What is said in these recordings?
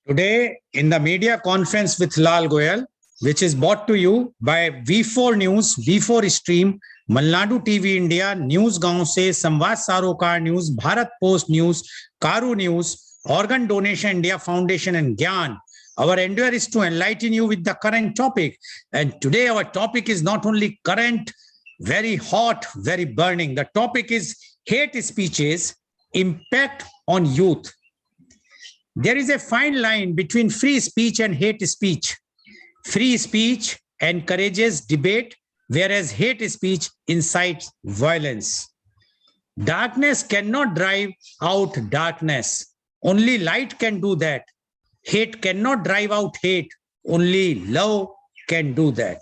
Today, in the media conference with Lal Goel, which is brought to you by V4NEWS, V4 Stream, Malnadu TV India, news गांव से, Samvad Sarokar news, Bharat post news, Karu news, organ donation India Foundation and Gyan. Our endeavor is to enlighten you with the current topic. And today our topic is not only current, very hot, very burning. The topic is hate speeches, impact on youth. There is a fine line between free speech and hate speech. Free speech encourages debate, whereas hate speech incites violence. Darkness cannot drive out darkness. Only light can do that. Hate cannot drive out hate. Only love can do that.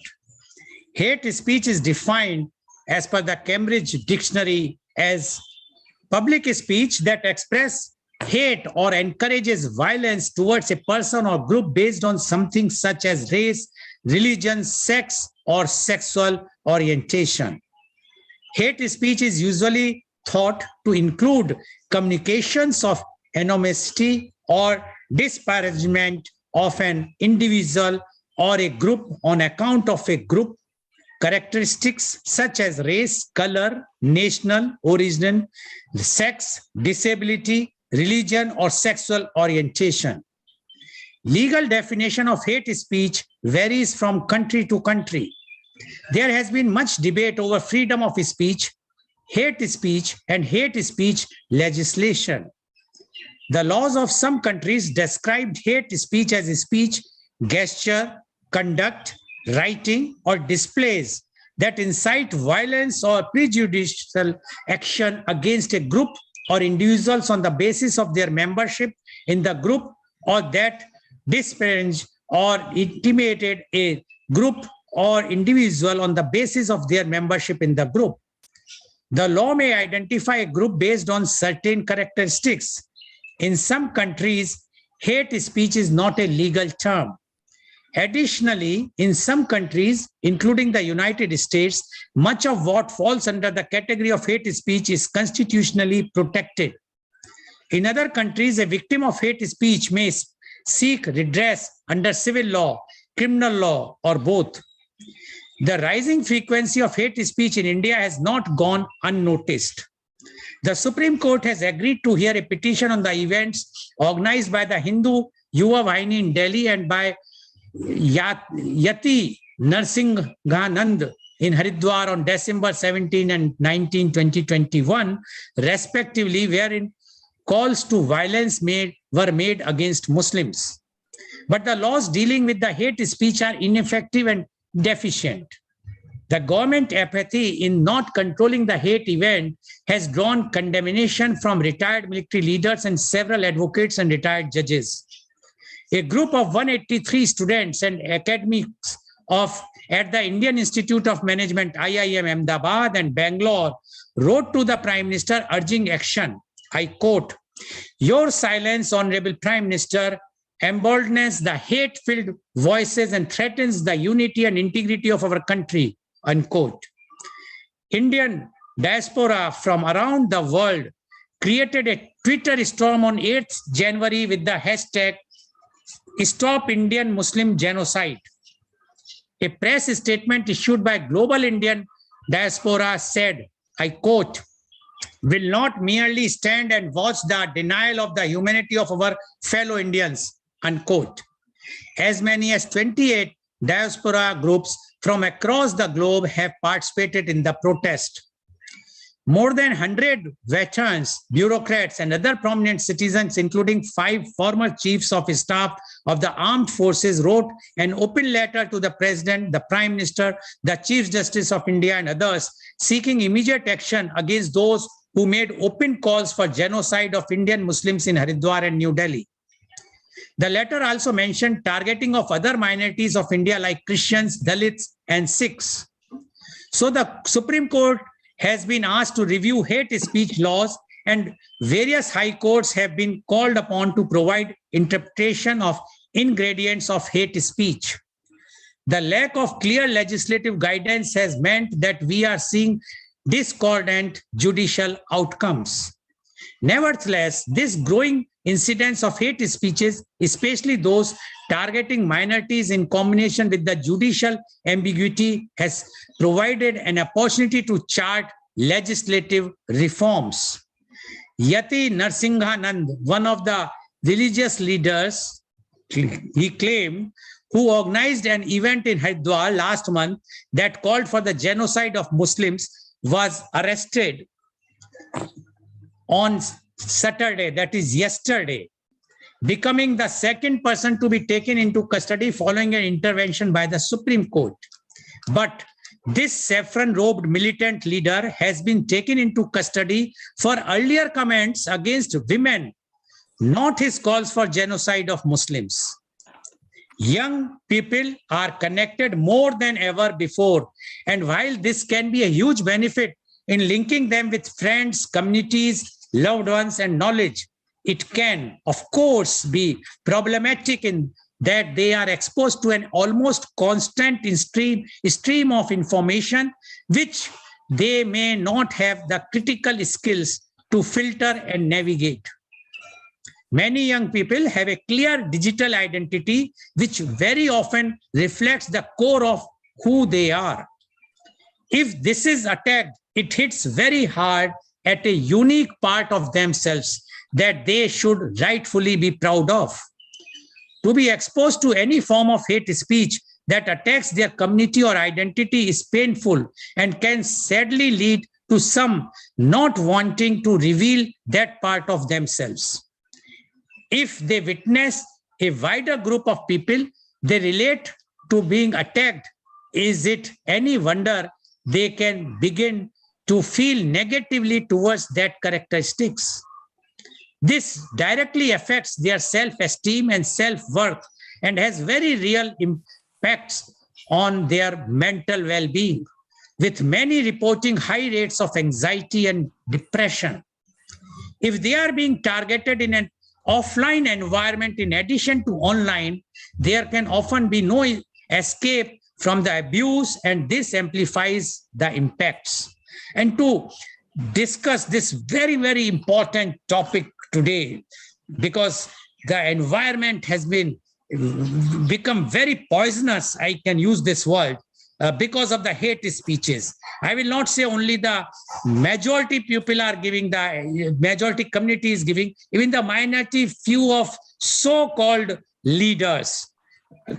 Hate speech is defined as per the Cambridge Dictionary as public speech that expresses hate or encourages violence towards a person or group based on something such as race, religion, sex, or sexual orientation. Hate speech is usually thought to include communications of animosity or disparagement of an individual or a group on account of a group characteristics such as race, color, national origin, sex, disability, religion, or sexual orientation. Legal definition of hate speech varies from country to country. There has been much debate over freedom of speech, hate speech, and hate speech legislation. The laws of some countries described hate speech as a speech, gesture, conduct, writing, or displays that incite violence or prejudicial action against a group or individuals on the basis of their membership in the group, or that disparage or intimidated a group or individual on the basis of their membership in the group. The law may identify a group based on certain characteristics. In some countries, hate speech is not a legal term. Additionally, in some countries, including the United States, much of what falls under the category of hate speech is constitutionally protected. In other countries, a victim of hate speech may seek redress under civil law, criminal law, or both. The rising frequency of hate speech in India has not gone unnoticed. The Supreme Court has agreed to hear a petition on the events organized by the Hindu Yuva Vahini in Delhi and by Yati Narsinghanand in Haridwar on December 17 and 19, 2021, respectively, wherein calls to violence were made against Muslims. But the laws dealing with the hate speech are ineffective and deficient. The government apathy in not controlling the hate event has drawn condemnation from retired military leaders and several advocates and retired judges. A group of 183 students and academics at the Indian Institute of Management, IIM Ahmedabad and Bangalore, wrote to the Prime Minister urging action. I quote, "Your silence, Honorable Prime Minister, emboldens the hate-filled voices and threatens the unity and integrity of our country." Unquote. Indian diaspora from around the world created a Twitter storm on 8th January with the hashtag Stop Indian Muslim Genocide. A press statement issued by Global Indian Diaspora said, I quote, "will not merely stand and watch the denial of the humanity of our fellow Indians," unquote. As many as 28 diaspora groups from across the globe have participated in the protest. More than 100 veterans, bureaucrats, and other prominent citizens, including 5 former chiefs of staff of the armed forces, wrote an open letter to the President, the Prime Minister, the Chief Justice of India, and others, seeking immediate action against those who made open calls for genocide of Indian Muslims in Haridwar and New Delhi. The letter also mentioned targeting of other minorities of India like Christians, Dalits, and Sikhs. So the Supreme Court has been asked to review hate speech laws, and various high courts have been called upon to provide interpretation of ingredients of hate speech. The lack of clear legislative guidance has meant that we are seeing discordant judicial outcomes. Nevertheless, this growing incidence of hate speeches, especially those targeting minorities in combination with the judicial ambiguity, has provided an opportunity to chart legislative reforms. Yati Narsinghanand, one of the religious leaders, he claimed, who organized an event in Haridwar last month that called for the genocide of Muslims, was arrested on Saturday, that is yesterday, becoming the second person to be taken into custody following an intervention by the Supreme Court. But this saffron-robed militant leader has been taken into custody for earlier comments against women, not his calls for genocide of Muslims. Young people are connected more than ever before, and while this can be a huge benefit in linking them with friends, communities, loved ones, and knowledge, it can, of course, be problematic in that they are exposed to an almost constant stream of information, which they may not have the critical skills to filter and navigate. Many young people have a clear digital identity, which very often reflects the core of who they are. If this is attacked, it hits very hard at a unique part of themselves that they should rightfully be proud of. To be exposed to any form of hate speech that attacks their community or identity is painful and can sadly lead to some not wanting to reveal that part of themselves. If they witness a wider group of people they relate to being attacked, is it any wonder they can begin to feel negatively towards that characteristics? This directly affects their self-esteem and self-worth and has very real impacts on their mental well-being, with many reporting high rates of anxiety and depression. If they are being targeted in an offline environment in addition to online, there can often be no escape from the abuse, and this amplifies the impacts. And to discuss this very, very important topic today, because the environment has become very poisonous, I can use this word, because of the hate speeches. I will not say only the majority people are giving, the majority community is giving, even the minority few of so-called leaders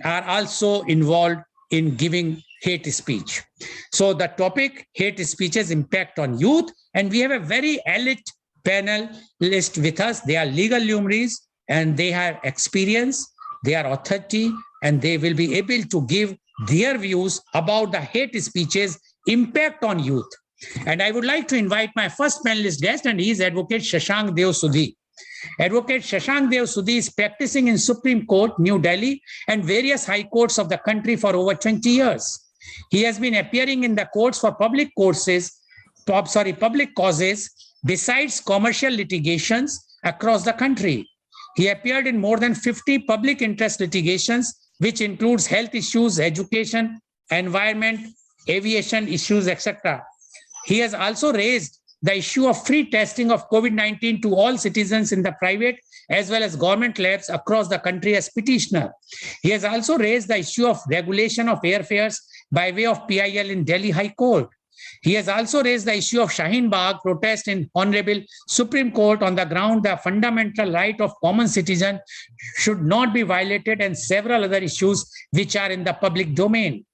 are also involved in giving hate speech. So the topic, hate speeches impact on youth, and we have a very elite panelist with us. They are legal luminaries and they have experience, they are authority, and they will be able to give their views about the hate speeches impact on youth. And I would like to invite my first panelist guest, and he is Advocate Shashank Dev Sudhi. Advocate Shashank Dev Sudhi is practicing in Supreme Court, New Delhi, and various high courts of the country for over 20 years. He has been appearing in the courts for public causes besides commercial litigations across the country. He appeared in more than 50 public interest litigations, which includes health issues, education, environment, aviation issues, etc. He has also raised the issue of free testing of COVID-19 to all citizens in the private as well as government labs across the country as petitioner. He has also raised the issue of regulation of airfares by way of PIL in Delhi High Court. He has also raised the issue of Shaheen Bagh protest in Honorable Supreme Court on the ground the fundamental right of common citizen should not be violated, and several other issues which are in the public domain.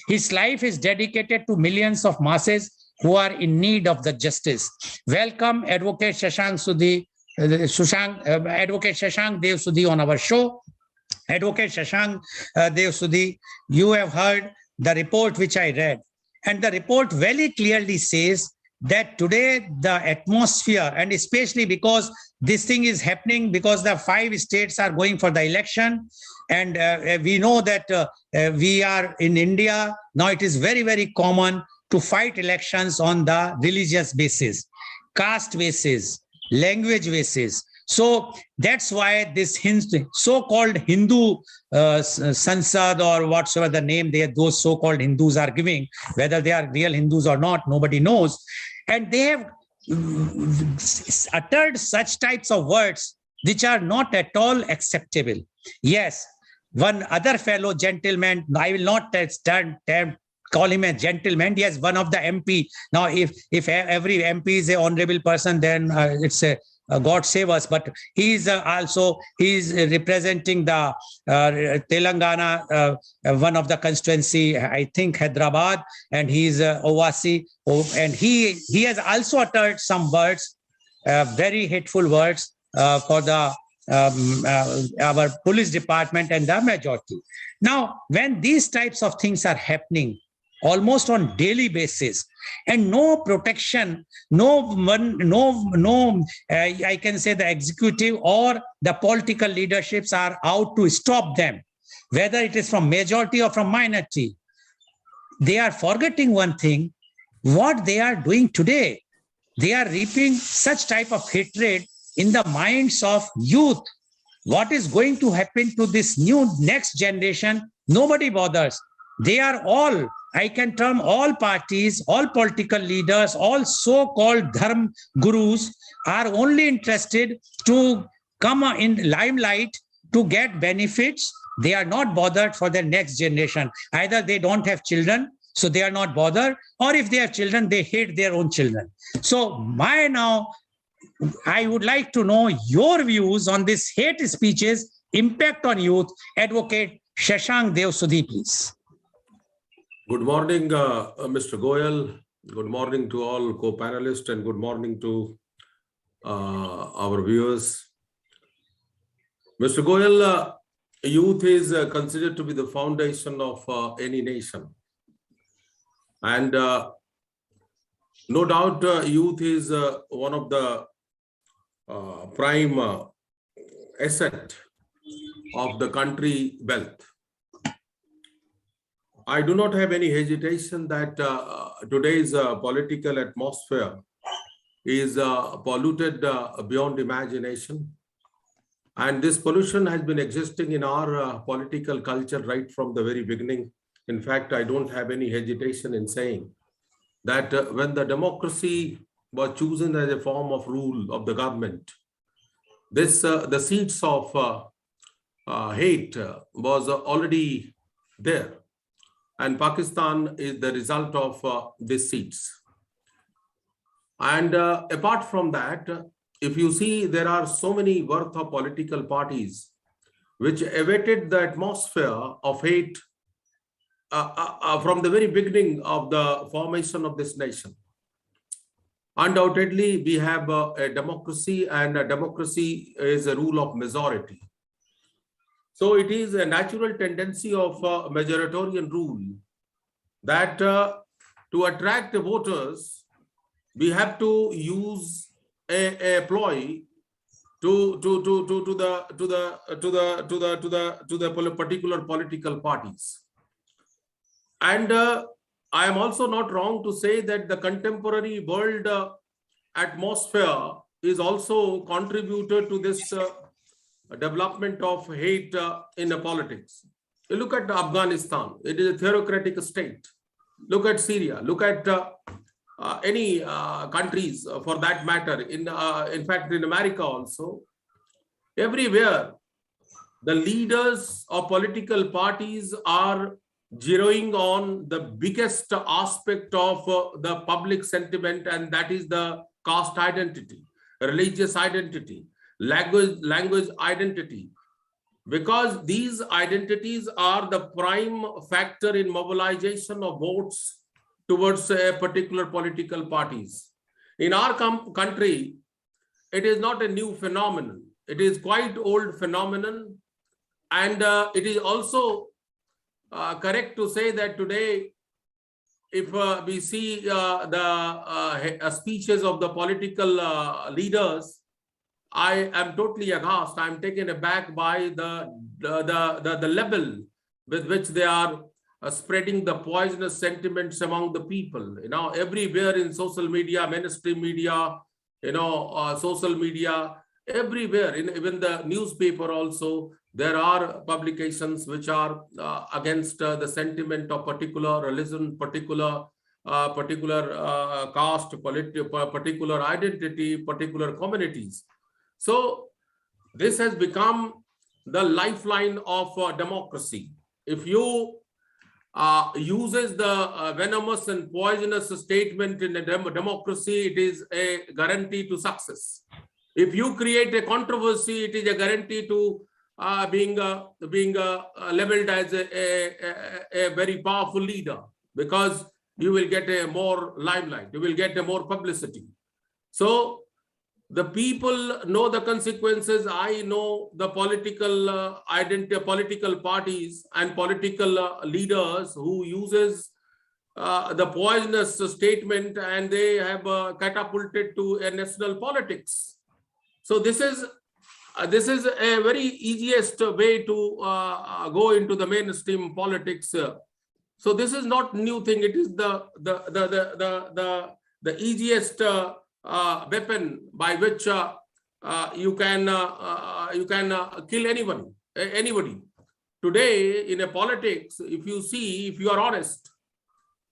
His life is dedicated to millions of masses who are in need of the justice. Welcome, Advocate Shashank Dev Sudhi on our show. Advocate Shashank Dev Sudhi, you have heard the report which I read. And the report very clearly says that today the atmosphere, and especially because this thing is happening because the 5 states are going for the election, and we know that we are in India, now it is very, very common to fight elections on the religious basis, caste basis, language basis. So that's why this so-called Hindu Sansad or whatsoever the name those so-called Hindus are giving, whether they are real Hindus or not, nobody knows. And they have uttered such types of words which are not at all acceptable. Yes, one other fellow gentleman, I will not call him a gentleman. Yes, one of the MP. Now, if every MP is a honorable person, then it's a God save us. But he's he's representing the Telangana, one of the constituency, I think Hyderabad, and he's Ovasi. And he has also uttered some words, very hateful words for the our police department and the majority. Now, when these types of things are happening almost on daily basis, and no protection, I can say the executive or the political leaderships are out to stop them, whether it is from majority or from minority. They are forgetting one thing, what they are doing today. They are reaping such type of hatred in the minds of youth. What is going to happen to this new next generation? Nobody bothers. They are all, I can term all parties, all political leaders, all so-called dharma gurus are only interested to come in limelight to get benefits. They are not bothered for the next generation. Either they don't have children, so they are not bothered, or if they have children, they hate their own children. So I would like to know your views on this hate speeches impact on youth. Advocate Shashank Dev Sudhi, please. Good morning, Mr. Goel. Good morning to all co-panelists, and good morning to our viewers. Mr. Goel, youth is considered to be the foundation of any nation. And no doubt, youth is one of the prime asset of the country wealth. I do not have any hesitation that today's political atmosphere is polluted beyond imagination. And this pollution has been existing in our political culture right from the very beginning. In fact, I don't have any hesitation in saying that when the democracy was chosen as a form of rule of the government, the seeds of hate was already there. And Pakistan is the result of these seeds. And apart from that, if you see, there are so many worth of political parties which evaded the atmosphere of hate from the very beginning of the formation of this nation. Undoubtedly, we have a democracy, and a democracy is a rule of majority. So it is a natural tendency of majoritarian rule that to attract the voters, we have to use a ploy to the particular political parties. And I am also not wrong to say that the contemporary world atmosphere is also contributed to this development of hate in the politics. You look at Afghanistan, it is a theocratic state. Look at Syria, look at any countries for that matter. In fact, in America also, everywhere, the leaders of political parties are zeroing on the biggest aspect of the public sentiment, and that is the caste identity, religious identity, language identity, because these identities are the prime factor in mobilization of votes towards a particular political parties. In our country, it is not a new phenomenon. It is quite old phenomenon, and it is also correct to say that today, if we see the speeches of the political leaders, I am totally aghast. I am taken aback by the level with which they are spreading the poisonous sentiments among the people. You know, everywhere in social media, mainstream media, social media, everywhere, even the newspaper also, there are publications which are against the sentiment of particular religion, particular particular caste, particular identity, particular communities. So this has become the lifeline of democracy. If you uses the venomous and poisonous statement in a democracy, it is a guarantee to success. If you create a controversy, it is a guarantee to being labeled as a very powerful leader, because you will get a more limelight, you will get a more publicity. So the people know the consequences. I know the political identity, political parties and political leaders who uses the poisonous statement, and they have catapulted to a national politics. So this is a very easiest way to go into the mainstream politics. So this is not new thing. It is the easiest weapon by which you can kill anybody. Today in a politics, if you are honest,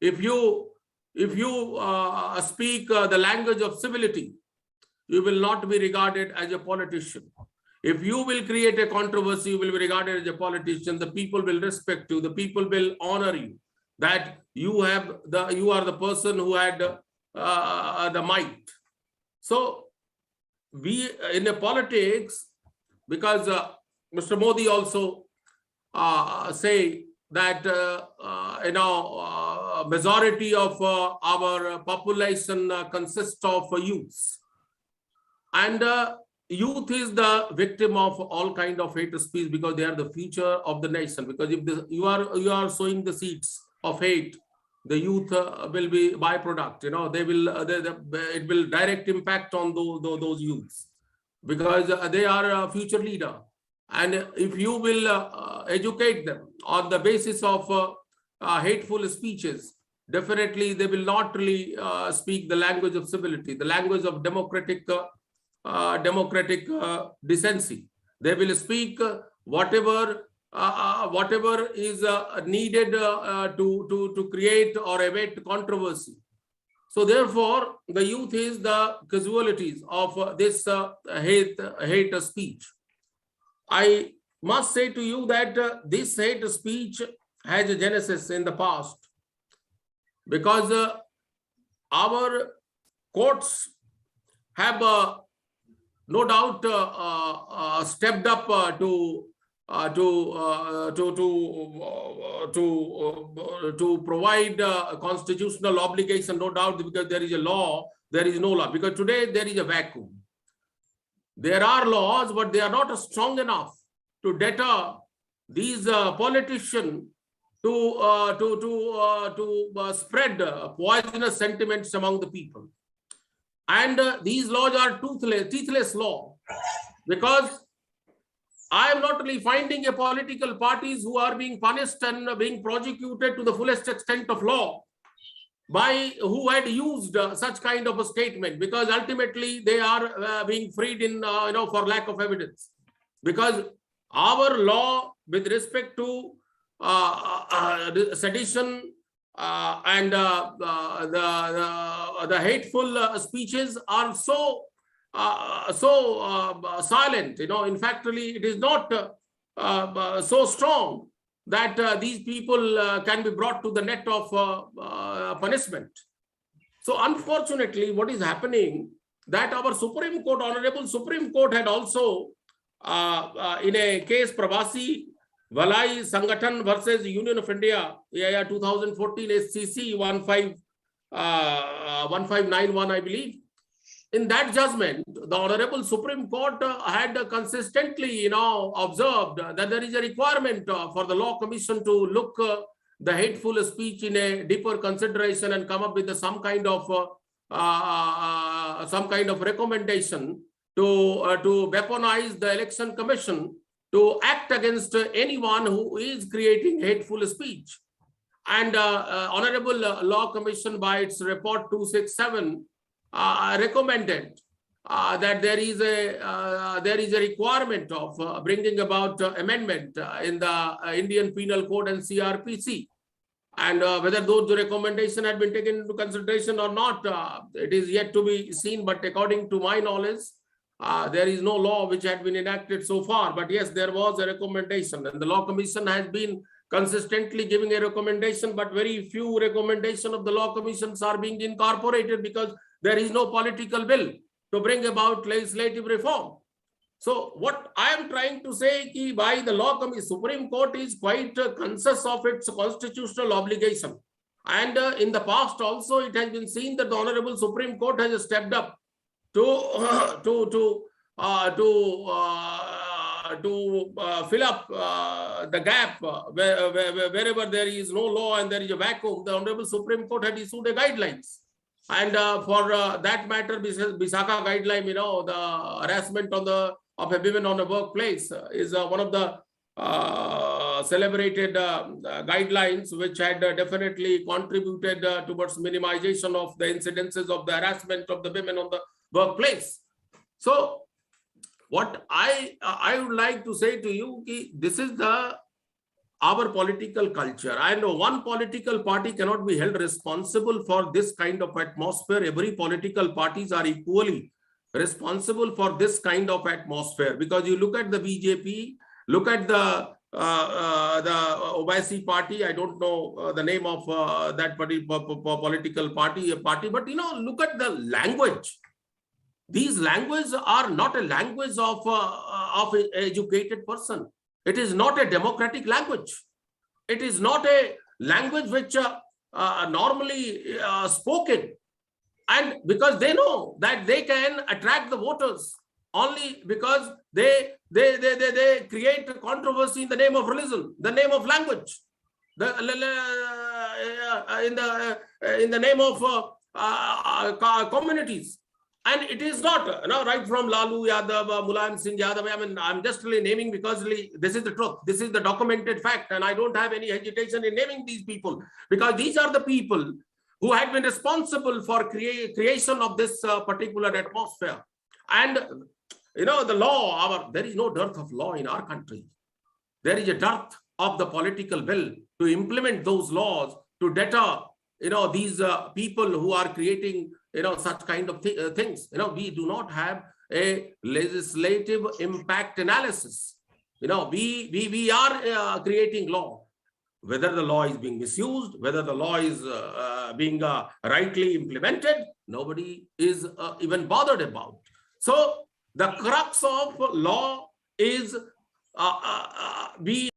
if you speak the language of civility, you will not be regarded as a politician. If you will create a controversy, you will be regarded as a politician. The people will respect you. The people will honor you. That you are the person who had the might. So we in a politics, because Mr. Modi also say that majority of our population consists of youths, and youth is the victim of all kind of hate speech, because they are the future of the nation. Because if you are sowing the seeds of hate, the youth will be byproduct. They will it will direct impact on those youths, because they are a future leader. And if you will educate them on the basis of hateful speeches, definitely they will not really speak the language of civility, the language of democratic decency. They will speak whatever is needed to create or evade controversy. So therefore, the youth is the casualties of this hate speech. I must say to you that this hate speech has a genesis in the past, because our courts have no doubt stepped up to provide constitutional obligation, no doubt, because there is a law, there is no law. Because today there is a vacuum. There are laws, but they are not strong enough to deter these politicians to spread poisonous sentiments among the people. And these laws are toothless law, because I am not really finding a political parties who are being punished and being prosecuted to the fullest extent of law by who had used such kind of a statement, because ultimately they are being freed in for lack of evidence. Because our law with respect to sedition and the hateful speeches are so silent. In fact, really, it is not so strong that these people can be brought to the net of punishment. So unfortunately, what is happening, that our Supreme Court, Honorable Supreme Court, had also in a case Pravasi Valai Sangathan versus Union of India, 2014 SCC 1591, I believe. In that judgment, the Honorable Supreme Court had consistently, observed that there is a requirement for the Law Commission to look the hateful speech in a deeper consideration and come up with some kind of recommendation to weaponize the Election Commission to act against anyone who is creating hateful speech. And Honorable Law Commission, by its report 267, recommended that there is a requirement of bringing about amendment in the Indian Penal Code and CRPC. And whether those recommendations had been taken into consideration or not, it is yet to be seen. But according to my knowledge, there is no law which had been enacted so far. But yes, there was a recommendation, and the Law Commission has been consistently giving a recommendation, but very few recommendations of the Law Commissions are being incorporated because there is no political will to bring about legislative reform. So what I am trying to say is by the Law Commission, Supreme Court is quite conscious of its constitutional obligation. And in the past also, it has been seen that the Honorable Supreme Court has stepped up to fill up the gap wherever there is no law and there is a vacuum. The Honorable Supreme Court had issued a guidelines. And for that matter, Bisaka guideline, the harassment of a women on the workplace is one of the celebrated guidelines which had definitely contributed towards minimization of the incidences of the harassment of the women on the workplace. So what I would like to say to you, this is our political culture, and one political party cannot be held responsible for this kind of atmosphere. Every political parties are equally responsible for this kind of atmosphere, because you look at the BJP, look at the Obaisi party. I don't know the name of that political party, but look at the language. These languages are not a language of an educated person. It is not a democratic language. It is not a language which normally spoken. And because they know that they can attract the voters only because they create controversy in the name of religion, the name of language, in the name of communities. And it is not, right from Lalu Yadav, Mulayam Singh Yadav. I mean, I'm just really naming because this is the truth. This is the documented fact. And I don't have any hesitation in naming these people, because these are the people who had been responsible for creation of this particular atmosphere. And, the law, there is no dearth of law in our country. There is a dearth of the political will to implement those laws, to deter, these people who are creating, such kind of things. We do not have a legislative impact analysis. We are creating law. Whether the law is being misused, whether the law is being rightly implemented, nobody is even bothered about. So the crux of law is we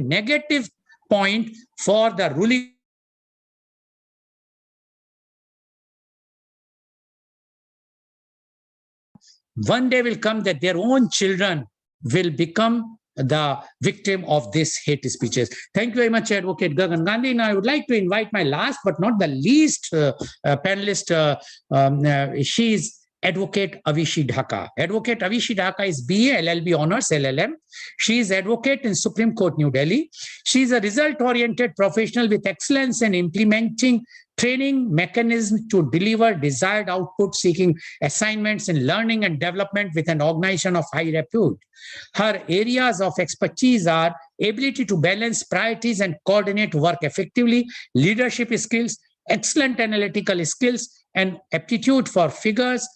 negative point for the ruling. One day will come that their own children will become the victim of this hate speeches. Thank you very much, Advocate Gagan Gandhi. Now, I would like to invite my last but not the least panelist. She is Advocate Avishi Dhaka. Advocate Avishi Dhaka is BA, LLB Honors, LLM. She is advocate in Supreme Court, New Delhi. She is a result-oriented professional with excellence in implementing training mechanisms to deliver desired output, seeking assignments in learning and development with an organization of high repute. Her areas of expertise are ability to balance priorities and coordinate work effectively, leadership skills, excellent analytical skills, and aptitude for figures,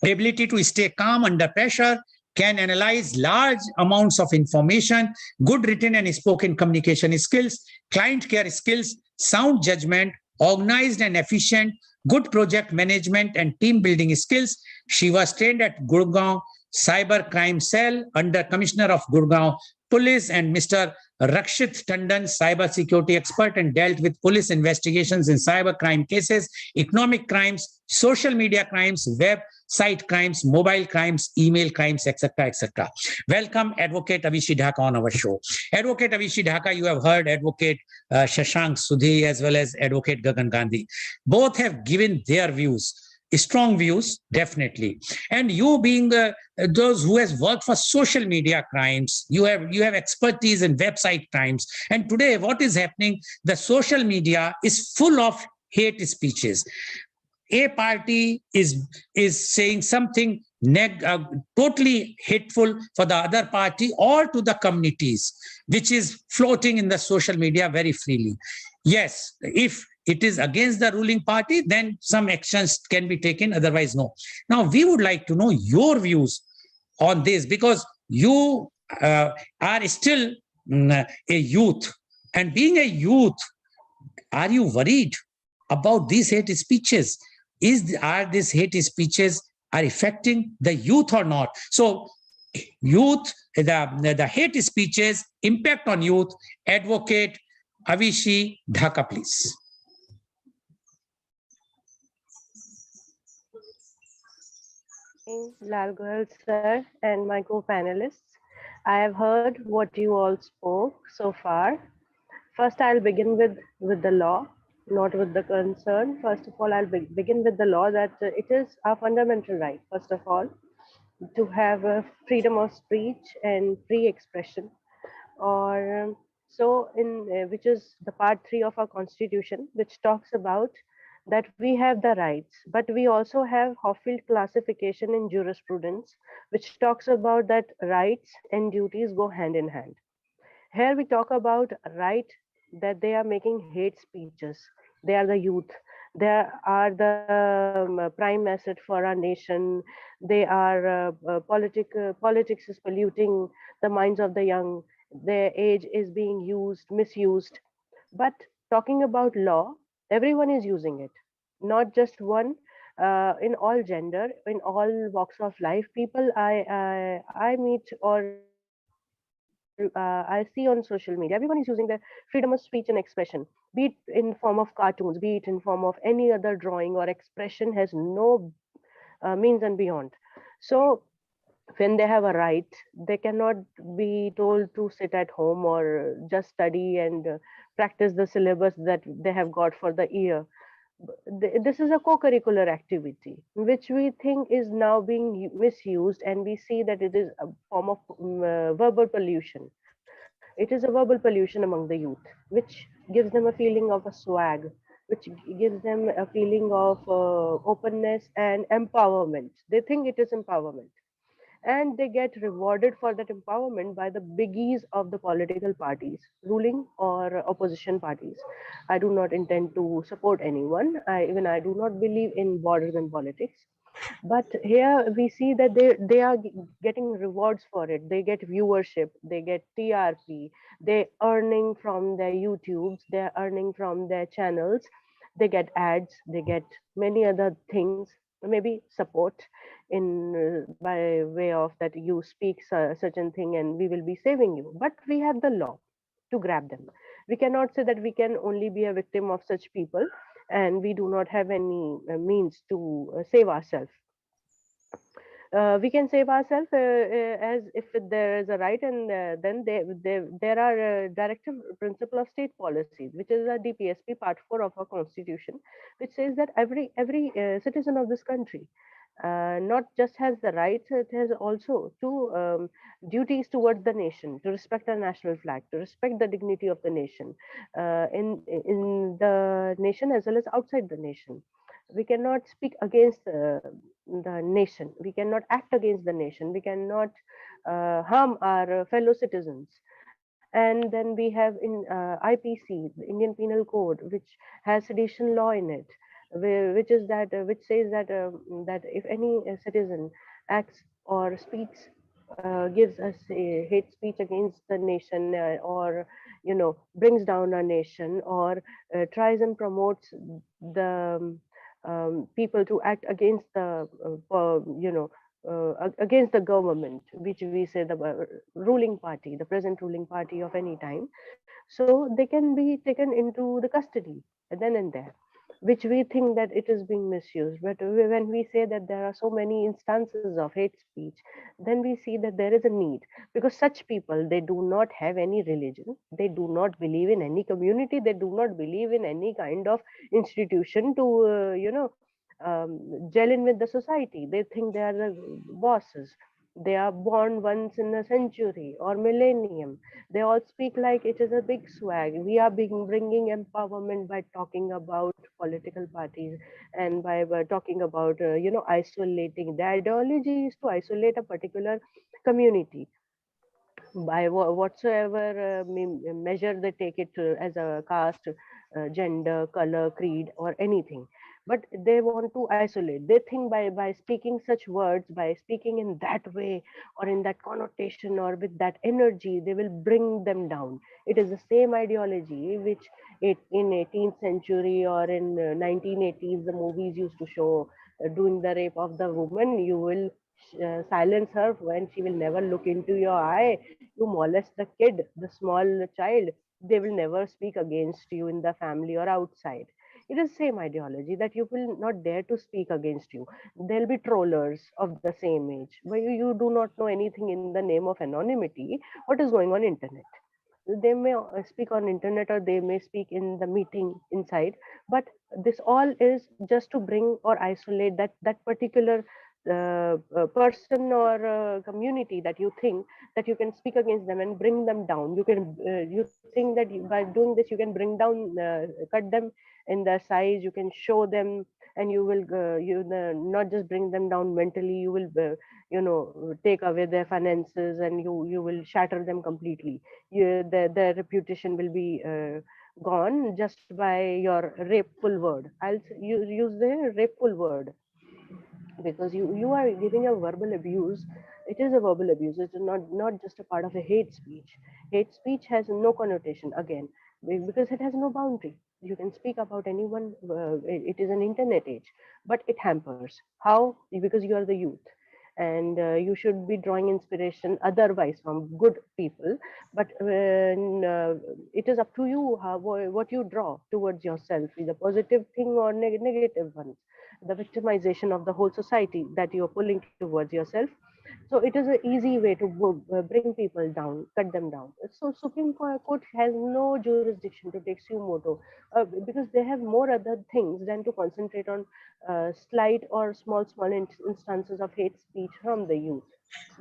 ability to stay calm under pressure, can analyze large amounts of information, good written and spoken communication skills, client care skills, sound judgment, organized and efficient, good project management and team building skills. She was trained at Gurgaon Cyber Crime Cell under Commissioner of Gurgaon Police and Mr. Rakshit Tandon, cyber security expert, and dealt with police investigations in cyber crime cases, economic crimes, social media crimes, website crimes, mobile crimes, email crimes, etc., etc. Welcome, Advocate Avishi Dhaka, on our show. Advocate Avishi Dhaka, you have heard Advocate Shashank Sudhi as well as Advocate Gagan Gandhi. Both have given their views. Strong views, definitely. And you being those who has worked for social media crimes, you have expertise in website crimes. And today, what is happening? The social media is full of hate speeches. A party is saying something totally hateful for the other party or to the communities, which is floating in the social media very freely. Yes, if it is against the ruling party, then some actions can be taken, otherwise no. Now, we would like to know your views on this, because you are still a youth. And being a youth, are you worried about these hate speeches? Are these hate speeches are affecting the youth or not? So youth, the hate speeches impact on youth. Advocate Avishi Dhaka, please. Lal Goel sir and my co-panelists. I have heard what you all spoke so far. First, I'll begin with the law, not with the concern. First of all, I'll begin with the law that it is our fundamental right, first of all, to have a freedom of speech and free expression, or so in which is the part 3 of our constitution, which talks about that we have the rights, but we also have Hoffield classification in jurisprudence, which talks about that rights and duties go hand in hand. Here we talk about right, that they are making hate speeches. They are the youth. They are the prime asset for our nation. They are politics is polluting the minds of the young. Their age is being misused. But talking about law, everyone is using it, not just one. In all gender, in all walks of life, people I meet or I see on social media, everyone is using the freedom of speech and expression, be it in form of cartoons, be it in form of any other drawing or expression, has no means and beyond. So when they have a right, they cannot be told to sit at home or just study and practice the syllabus that they have got for the year. This is a co-curricular activity which we think is now being misused, and we see that it is a form of verbal pollution. It is a verbal pollution among the youth, which gives them a feeling of a swag, which gives them a feeling of openness and empowerment. They think it is empowerment, and they get rewarded for that empowerment by the biggies of the political parties, ruling or opposition parties. I do not intend to support anyone. I do not believe in borders and politics. But here we see that they are getting rewards for it. They get viewership, they get TRP, they earning from their YouTubes, they're earning from their channels, they get ads, they get many other things, maybe support in by way of that you speak certain thing and we will be saving you. But we have the law. to grab them. We cannot say that we can only be a victim of such people and we do not have any means to save ourselves. We can save ourselves as if there is a right, and then there are directive principle of state policies, which is a DPSP part 4 of our constitution, which says that every citizen of this country not just has the rights, it has also two duties towards the nation: to respect our national flag, to respect the dignity of the nation, in the nation as well as outside the nation. We cannot speak against the nation. We cannot act against the nation. We cannot harm our fellow citizens. And then we have in IPC, the Indian Penal Code, which has sedition law in it, which is that which says that that if any citizen acts or speaks, gives us a hate speech against the nation, or brings down our nation, or tries and promotes the people to act against the against the government, which we say the ruling party, the present ruling party of any time. So they can be taken into the custody then and there, which we think that it is being misused. But when we say that there are so many instances of hate speech, then we see that there is a need, because such people, they do not have any religion, they do not believe in any community, they do not believe in any kind of institution to gel in with the society. They think they are the bosses. They are born once in a century or millennium. They all speak like it is a big swag. We are bringing empowerment by talking about political parties, and by talking about isolating. The ideology is to isolate a particular community by whatsoever measure they take it as a caste, gender, color, creed, or anything. But they want to isolate. They think by speaking such words, by speaking in that way or in that connotation or with that energy, they will bring them down. It is the same ideology which in 18th century or in 1980s the movies used to show. Doing the rape of the woman, you will silence her when she will never look into your eye. You molest the kid, the small child, they will never speak against you in the family or outside. It is same ideology that you will not dare to speak against you. There'll be trollers of the same age where you do not know anything in the name of anonymity what is going on internet. They may speak on internet or they may speak in the meeting inside, but this all is just to bring or isolate that particular person or community that you think that you can speak against them and bring them down. You think that by doing this you can bring down, cut them in their size, you can show them, and you will not just bring them down mentally, you will take away their finances, and you will shatter them completely. Their reputation will be gone just by your rapeful word. Use the rapeful word, because you are giving a verbal abuse. It is a verbal abuse. It's not just a part of a hate speech. Hate speech has no connotation, again, because it has no boundary. You can speak about anyone. It is an internet age, but it hampers. How? Because you are the youth, and you should be drawing inspiration otherwise from good people. But it is up to you what you draw towards yourself, either positive thing or negative one, the victimization of the whole society that you're pulling towards yourself. So it is an easy way to bring people down, cut them down. So Supreme Court has no jurisdiction to take suo moto, because they have more other things than to concentrate on slight or small instances of hate speech from the youth,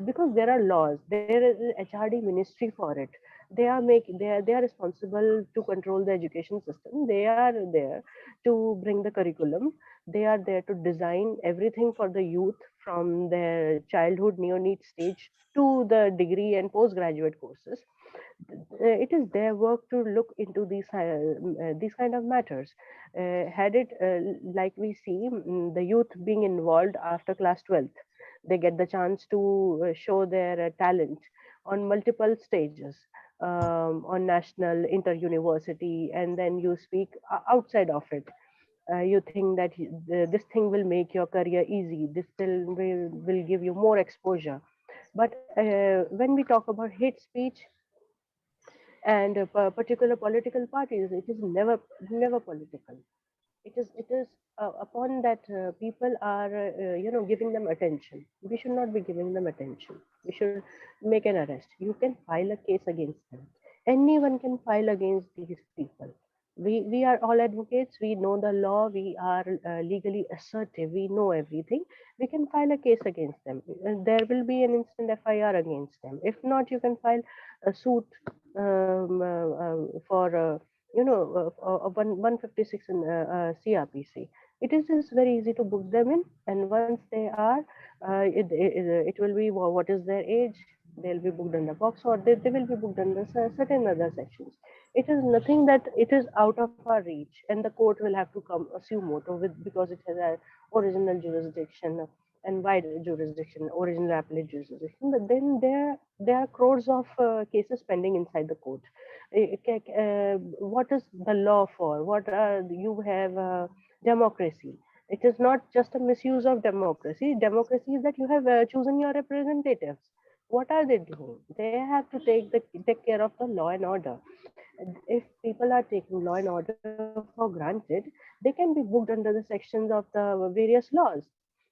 because there are laws. There is an HRD ministry for it. They are responsible to control the education system. They are there to bring the curriculum. They are there to design everything for the youth from their childhood neonate stage to the degree and postgraduate courses. It is their work to look into these kind of matters. Had it like we see the youth being involved after class 12th, they get the chance to show their talent on multiple stages, on national, inter-university, and then you speak outside of it. You think that this thing will make your career easy, this will give you more exposure. But when we talk about hate speech, And particular political parties, it is never political. It is upon that people are giving them attention. We should not be giving them attention. We should make an arrest. You can file a case against them. Anyone can file against these people. We are all advocates. We know the law. We are legally assertive. We know everything. We can file a case against them. There will be an instant FIR against them. If not, you can file a suit for one 156 in CRPC. It is very easy to book them in, and once they are, it will be what is their age. They'll be booked under box, or they will be booked under certain other sections. It is nothing that it is out of our reach, and the court will have to come assume moto with, because it has a original jurisdiction and wide jurisdiction, original appellate jurisdiction. But then there are crores of cases pending inside the court. What is the law for? What you have democracy? It is not just a misuse of democracy. Democracy is that you have chosen your representatives. What are they doing? They have to take care of the law and order. If people are taking law and order for granted, they can be booked under the sections of the various laws.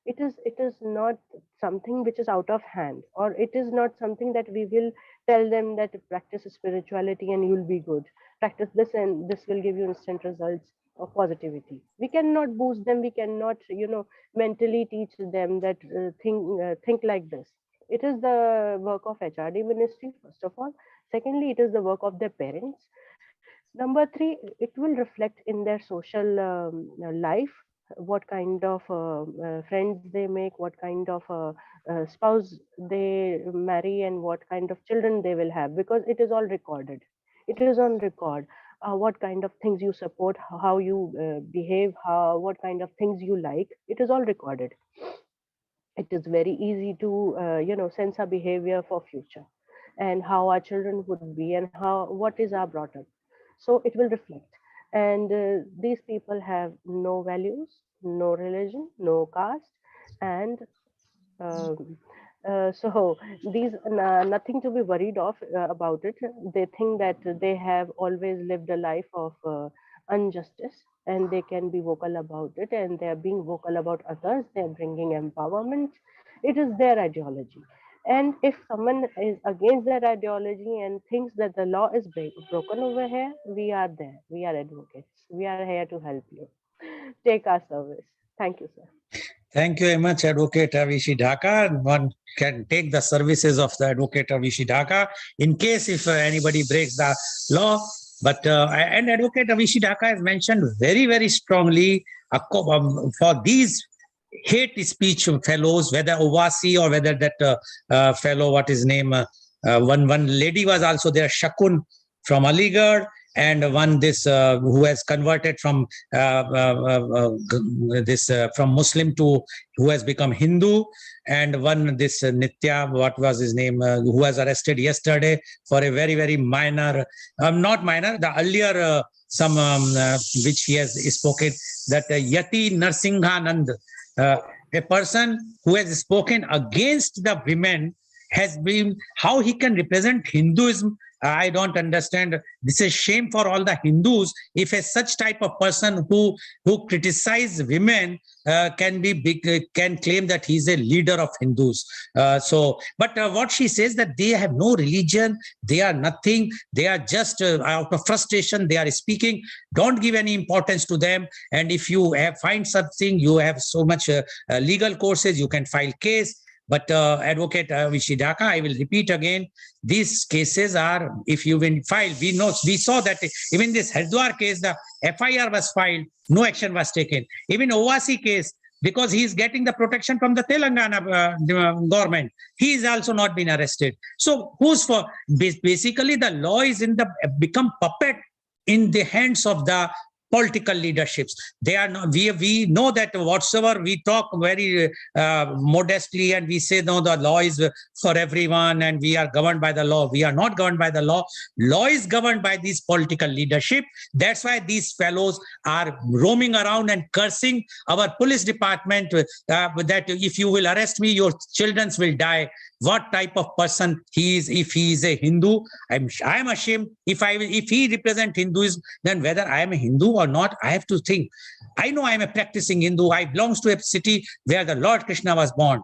It is not something which is out of hand, or it is not something that we will tell them that practice spirituality and you'll be good. Practice this and this will give you instant results of positivity. We cannot boost them. We cannot, mentally teach them that think like this. It is the work of HRD ministry, first of all. Secondly, it is the work of their parents. Number three, it will reflect in their social life, what kind of friends they make, what kind of spouse they marry, and what kind of children they will have, because it is all recorded. It is on record. What kind of things you support, how you behave, what kind of things you like. It is all recorded. It is very easy to sense our behavior for future, and how our children would be, and what is our brought up. So it will reflect. And these people have no values, no religion, no caste, and um, so these nothing to be worried of about it. They think that they have always lived a life of injustice, and they can be vocal about it, and they are being vocal about others. They are bringing empowerment. It is their ideology. And if someone is against that ideology and thinks that the law is broken over here, we are there. We are advocates. We are here to help you. Take our service. Thank you, sir. Thank you very much, Advocate Avishi Dhaka. One can take the services of the Advocate Avishi Dhaka in case if anybody breaks the law. But and Advocate Avishi Dhaka has mentioned very, very strongly for these hate speech fellows, whether Ovasi or whether that fellow, what his name, one lady was also there, Shakun from Aligarh, and one this who has converted from from Muslim to who has become Hindu, and one this Nitya, what was his name, who was arrested yesterday for a very, very minor, not minor, the earlier some which he has spoken, that Yati Narsinghanand, a person who has spoken against the women, has been, how he can represent Hinduism. I don't understand. This is shame for all the Hindus if a such type of person who criticize women can claim that he's a leader of Hindus. But what she says, that they have no religion, they are nothing, they are just out of frustration, they are speaking. Don't give any importance to them. And if you find something, you have so much legal courses, you can file case. But Advocate Avishi Dhaka, I will repeat again, these cases are, if you will file, we saw that even this Haridwar case, the FIR was filed, no action was taken. Even Ovasi case, because he is getting the protection from the Telangana government, he is also not been arrested. So who's for? Basically, the law is become puppet in the hands of the political leaderships. They are not, we know that whatsoever we talk very modestly, and we say, no, the law is for everyone and we are governed by the law. We are not governed by the law. Law is governed by these political leadership. That's why these fellows are roaming around and cursing our police department that if you will arrest me, your children will die. what type of person he is. If he is a Hindu, I am ashamed. If he represent Hinduism, then whether I am a Hindu or not, I have to think. I know I am a practicing Hindu. I belongs to a city where the Lord Krishna was born.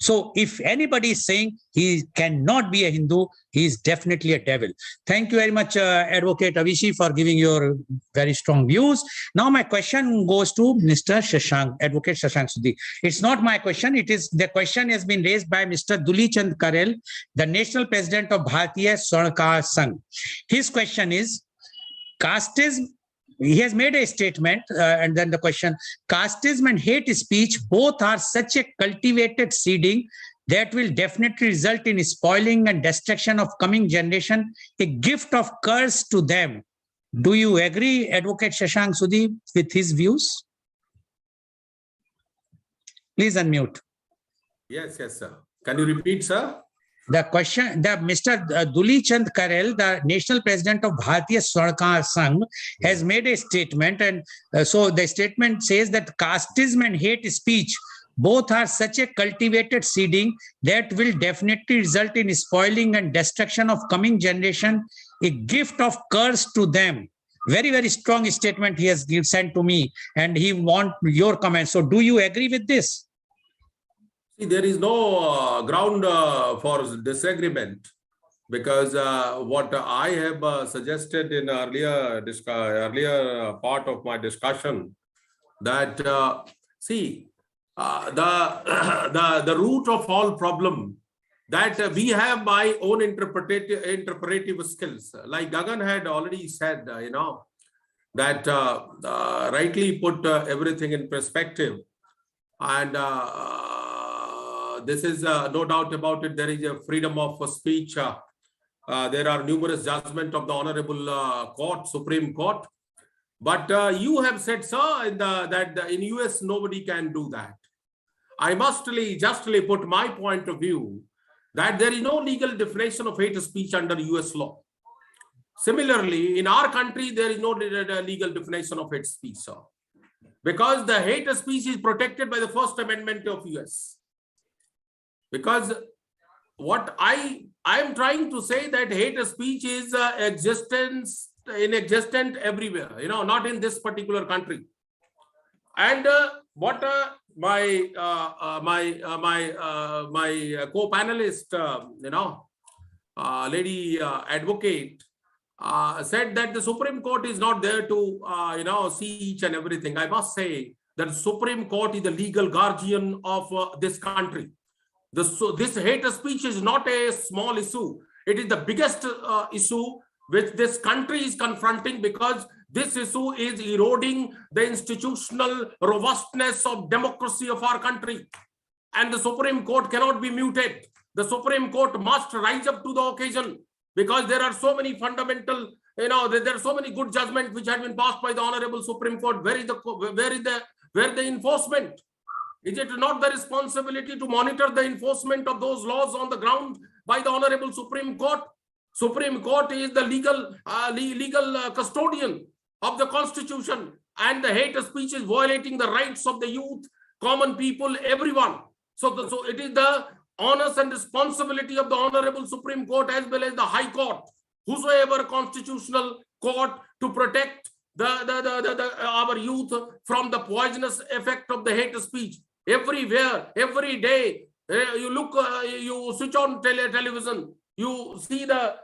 So if anybody is saying he cannot be a Hindu, he is definitely a devil. Thank you very much, Advocate Avishi, for giving your very strong views. Now my question goes to Mr. Shashank, Advocate Shashank Sudhi. It's not my question. The question has been raised by Mr. Dulichand Karel, the National President of Bharatiya Swarnkar Sangh. His question is, casteism. He has made a statement, and then the question, casteism and hate speech both are such a cultivated seeding that will definitely result in spoiling and destruction of coming generation, a gift of curse to them. Do you agree, Advocate Shashank Sudhi, with his views? Please unmute. Yes, sir. Can you repeat, sir? The question, Mr. Dulichand Karel, the National President of Bharatiya Swarnkar Sangh, has made a statement, and so the statement says that casteism and hate speech both are such a cultivated seeding that will definitely result in spoiling and destruction of coming generation, a gift of curse to them. Very, very strong statement he has sent to me, and he wants your comments. So do you agree with this? See, there is no ground for disagreement, because what I have suggested in earlier part of my discussion, that the root of all problem, that we have my own interpretive skills. Like Gagan had already said, that rightly put everything in perspective, and this is no doubt about it. There is a freedom of speech. There are numerous judgments of the Honorable Court, Supreme Court. But you have said, sir, that in US nobody can do that. I must justly put my point of view that there is no legal definition of hate speech under US law. Similarly, in our country, there is no legal definition of hate speech, sir, because the hate speech is protected by the First Amendment of US. Because what I am trying to say, that hate speech is inexistent everywhere, not in this particular country. And what my co-panelist, lady advocate, said that the Supreme Court is not there to see each and everything. I must say that the Supreme Court is the legal guardian of this country. This hate speech is not a small issue. It is the biggest issue which this country is confronting, because this issue is eroding the institutional robustness of democracy of our country. And the Supreme Court cannot be muted. The Supreme Court must rise up to the occasion, because there are so many fundamental, there are so many good judgments which have been passed by the Honorable Supreme Court. Where is the enforcement? Is it not the responsibility to monitor the enforcement of those laws on the ground by the Honorable Supreme Court? Supreme Court is the legal custodian of the Constitution, and the hate speech is violating the rights of the youth, common people, everyone. So it is the onus and responsibility of the Honorable Supreme Court as well as the High Court, whosoever constitutional court, to protect our youth from the poisonous effect of the hate speech. Everywhere, every day, you switch on television, you see the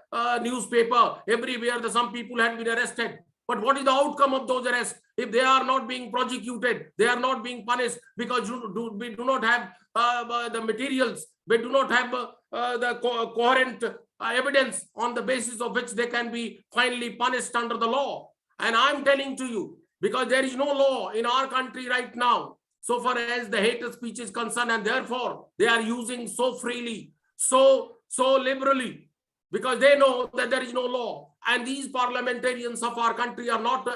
newspaper, everywhere some people have been arrested. But what is the outcome of those arrests? If they are not being prosecuted, they are not being punished, because we do not have the materials, we do not have the coherent evidence on the basis of which they can be finally punished under the law. And I'm telling to you, because there is no law in our country right now so far as the hate speech is concerned, and therefore they are using so freely, so liberally, because they know that there is no law. And these parliamentarians of our country are not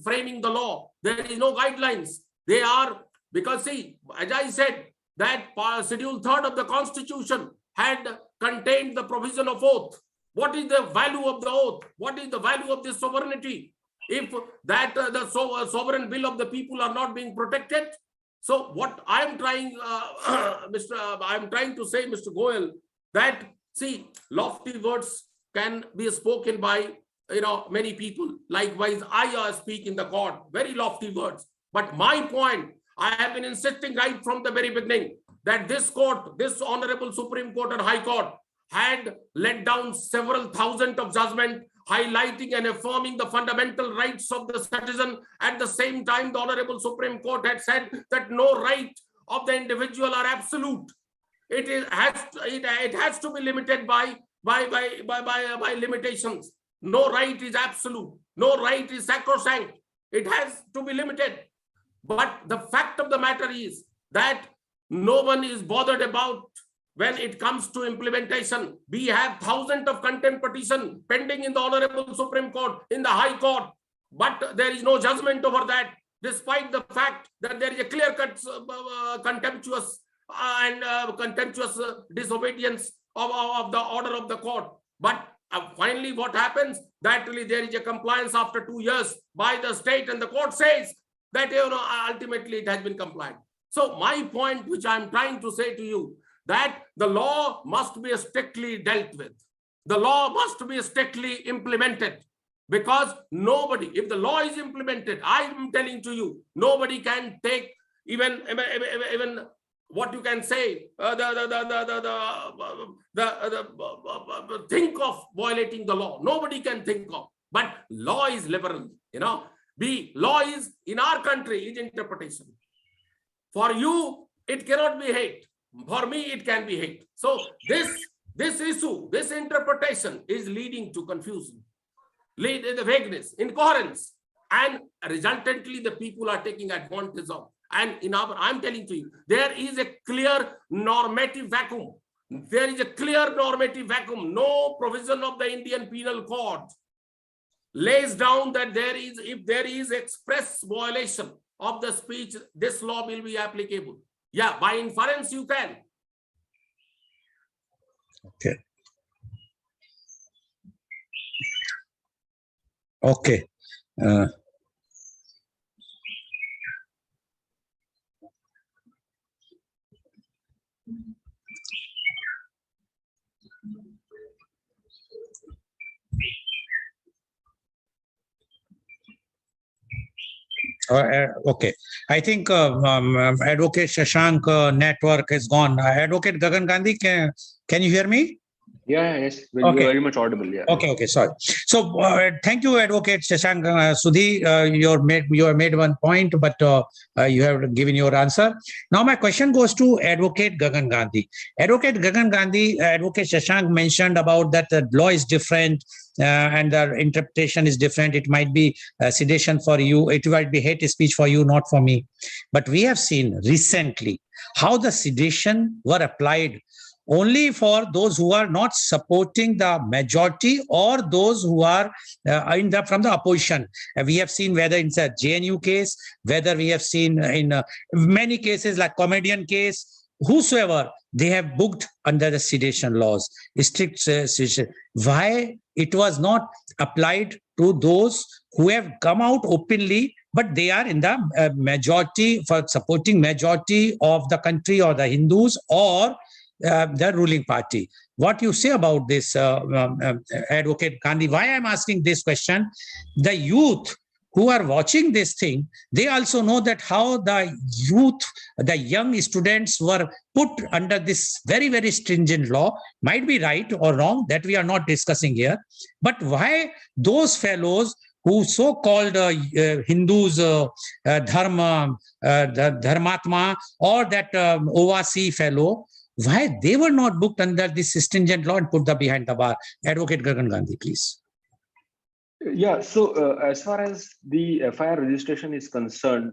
framing the law. There is no guidelines. They are, because see, as I said, that Schedule 3rd of the Constitution had contained the provision of oath. What is the value of the oath? What is the value of this sovereignty if that the sovereign will of the people are not being protected? So what I'm trying, I'm trying to say, Mr. Goel, that, see, lofty words can be spoken by, many people. Likewise, I speak in the court, very lofty words. But my point, I have been insisting right from the very beginning that this court, this Honorable Supreme Court and High Court, had let down several thousand of judgment, highlighting and affirming the fundamental rights of the citizen. At the same time, the Honorable Supreme Court had said that no right of the individual are absolute. It has to be limited by limitations. No right is absolute. No right is sacrosanct. It has to be limited. But the fact of the matter is that no one is bothered about when it comes to implementation. We have thousands of contempt petitions pending in the Honorable Supreme Court, in the High Court, but there is no judgment over that, despite the fact that there is a clear-cut contemptuous disobedience of the order of the court. But finally, what happens? That really there is a compliance after 2 years by the state, and the court says that ultimately it has been complied. So my point, which I'm trying to say to you, that the law must be strictly dealt with. The law must be strictly implemented, because nobody, if the law is implemented, I'm telling to you, nobody can take even what you can say, think of violating the law. Nobody can think of. But law is liberal, law is, in our country, is interpretation. For you, it cannot be hate. For me, it can be hate. So this issue, this interpretation is leading to confusion, the vagueness, incoherence, and resultantly the people are taking advantage of. And I'm telling to you, there is a clear normative vacuum. There is a clear normative vacuum. No provision of the Indian Penal Code lays down that if there is express violation of the speech, this law will be applicable. Yeah, by inference you can. Okay. Okay. Okay, I think Advocate Shashank network is gone. Advocate Gagan Gandhi, can you hear me? Yeah, yes, well, Okay. you're very much audible. Yeah. Okay, sorry. So thank you, Advocate Shashank Sudhi. You have made one point, but you have given your answer. Now my question goes to Advocate Gagan Gandhi. Advocate Gagan Gandhi, Advocate Shashank mentioned about that the law is different and the interpretation is different. It might be sedation for you. It might be hate speech for you, not for me. But we have seen recently how the sedation were applied only for those who are not supporting the majority or those who are from the opposition. We have seen whether it's a JNU case, whether we have seen in many cases like comedian case, whosoever, they have booked under the sedation laws, strict sedation. Why it was not applied to those who have come out openly, but they are in the majority, for supporting majority of the country or the Hindus or the ruling party? What you say about this, Advocate Gandhi? Why I'm asking this question? The youth who are watching this thing, they also know that how the youth, the young students were put under this very, very stringent law. Might be right or wrong, that we are not discussing here. But why those fellows who so-called Hindus, Dharmatma, or that Ovasi fellow, why they were not booked under this stringent law and put them behind the bar? Advocate Gagan Gandhi, please. Yeah, so as far as the FIR registration is concerned,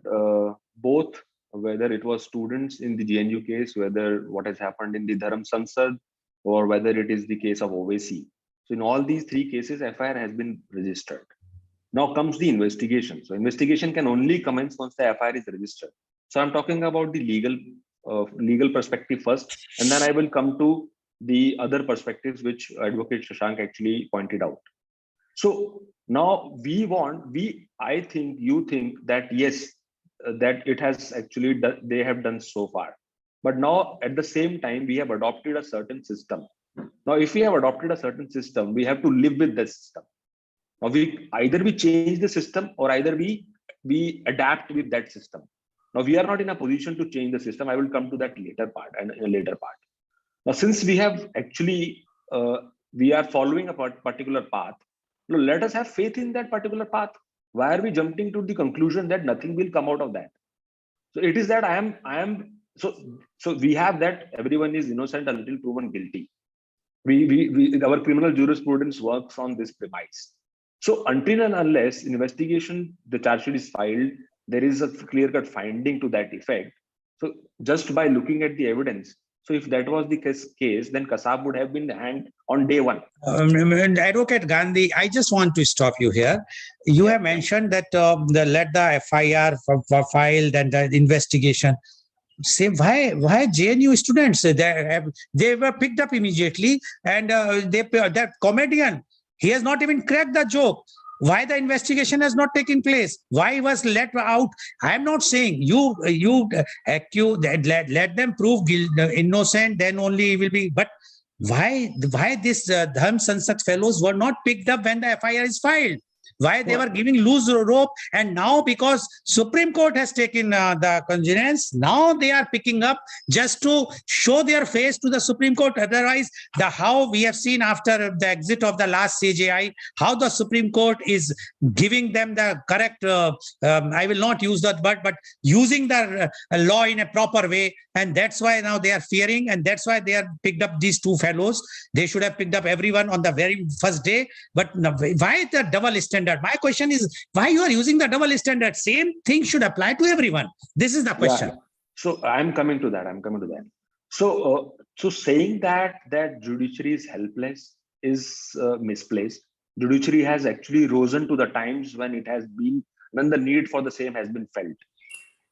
both whether it was students in the JNU case, whether what has happened in the Dharam Sansad, or whether it is the case of OVC. So in all these three cases, FIR has been registered. Now comes the investigation. So investigation can only commence once the FIR is registered. So I'm talking about the legal perspective first, and then I will come to the other perspectives which Advocate Shashank actually pointed out. So now I think, you think that yes, that it has actually they have done so far. But now at the same time, we have adopted a certain system Now, if we have adopted a certain system, we have to live with that system. Now, we change the system, or either we adapt with that system. Now, we are not in a position to change the system. I will come to that later part and in a later part. Now, since we have actually we are following a particular path, now let us have faith in that particular path. Why are we jumping to the conclusion that nothing will come out of that? So it is that I am so we have that everyone is innocent until proven guilty. Our criminal jurisprudence works on this premise. So until and unless investigation, the charge sheet is filed, there is a clear-cut finding to that effect. So just by looking at the evidence, so if that was the case, then Kasab would have been hanged on day one. Advocate Gandhi, I just want to stop you here. You have mentioned that let the FIR filed and the investigation. Say why JNU students they were picked up immediately, and that comedian, he has not even cracked the joke. Why the investigation has not taken place? Why was let out? I am not saying you accuse, let them prove innocent, then only he will be. But why this Dharm Sansad fellows were not picked up when the FIR is filed? Why they were giving loose rope, and now because Supreme Court has taken the cognizance, now they are picking up just to show their face to the Supreme Court. Otherwise, how we have seen after the exit of the last CJI, how the Supreme Court is giving them the correct, I will not use that word, but using the law in a proper way. And that's why now they are fearing, and that's why they are picked up these two fellows. They should have picked up everyone on the very first day. But why the double standard? My question is, why you are using the double standard? Same thing should apply to everyone. This is the question. Yeah. So I'm coming to that. So saying that judiciary is helpless is misplaced. Judiciary has actually risen to the times when the need for the same has been felt.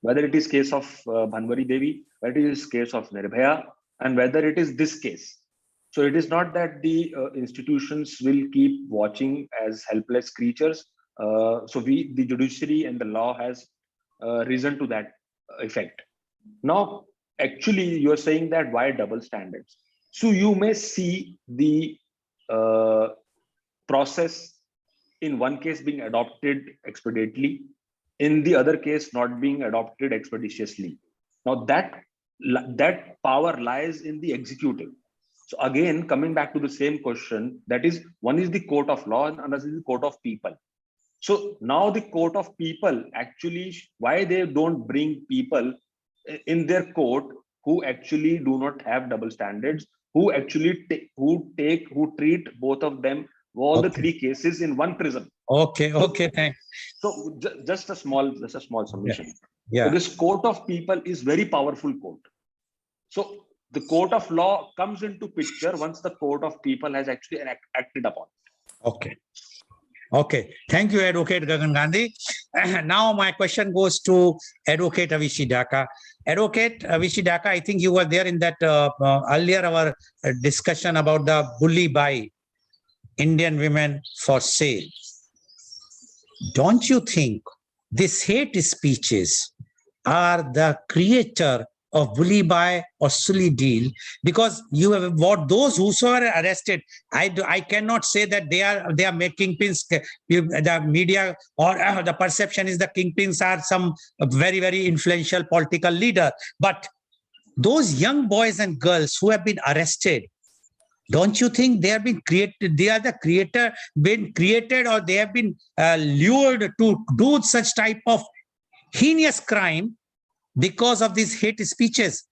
Whether it is case of Bhanwari Devi, whether it is case of Nirbhaya, and whether it is this case. So it is not that the institutions will keep watching as helpless creatures. So the judiciary and the law has risen to that effect. Now, actually, you are saying that why double standards? So you may see the process in one case being adopted expeditiously, in the other case not being adopted expeditiously. Now that power lies in the executive. So again, coming back to the same question, that is, one is the court of law and another is the court of people. So now the court of people, actually, why they don't bring people in their court who actually do not have double standards, who actually treat both of them, all the three cases in one prism. Okay, thanks. So just a small submission. Yeah. So this court of people is very powerful court. So the court of law comes into picture once the court of people has actually acted upon it. Okay. Thank you, Advocate Gagan Gandhi. Now my question goes to Advocate Avishi Dhaka. Advocate Avishi Dhaka, I think you were there in that earlier our discussion about the bully by Indian women for sale. Don't you think these hate speeches are the creator of bully by or silly deal? Because you have what those whosoever are arrested, I cannot say that they are making kingpins. The media or the perception is the kingpins are some very, very influential political leader. But those young boys and girls who have been arrested, don't you think they have been created? They are the been created, or they have been lured to do such type of heinous crime because of these hate speeches.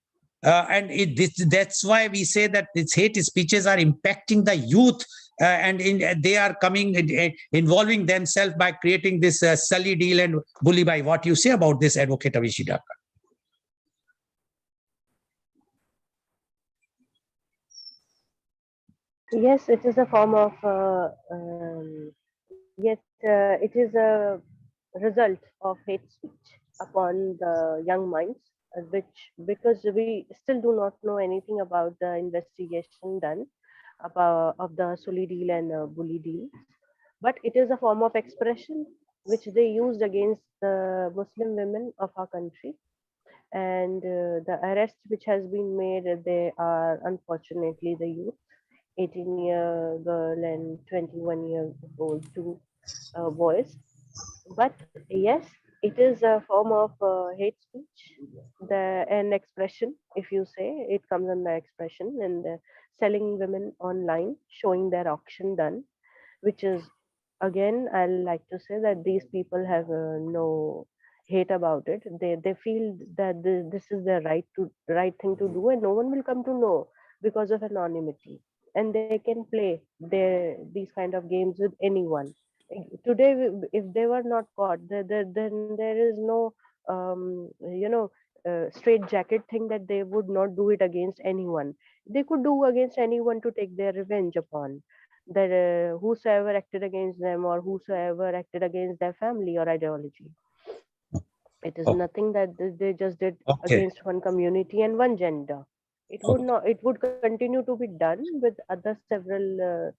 That's why we say that these hate speeches are impacting the youth, and they are involving themselves by creating this sully deal and bully by. What you say about this, Advocate Avishi Dhaka? Yes, it is a form of, it is a result of hate speech upon the young minds, because we still do not know anything about the investigation done of the Sully deal and bully deal. But it is a form of expression which they used against the Muslim women of our country. And the arrests which has been made, they are unfortunately the youth. 18-year girl and 21-year-old, two boys. But yes, it is a form of hate speech, an expression. If you say it comes under expression, and selling women online, showing their auction done, which is again, I'll like to say that these people have no hate about it. They feel that this is the right thing to do, and no one will come to know because of anonymity, and they can play these kind of games with anyone. Today, if they were not caught, then there is no straight jacket thing that they would not do it against anyone. They could do against anyone to take their revenge upon that, whosoever acted against them or whosoever acted against their family or ideology. It is Oh, nothing that they just did okay. against one community and one gender. It would Okay. not. It would continue to be done with other several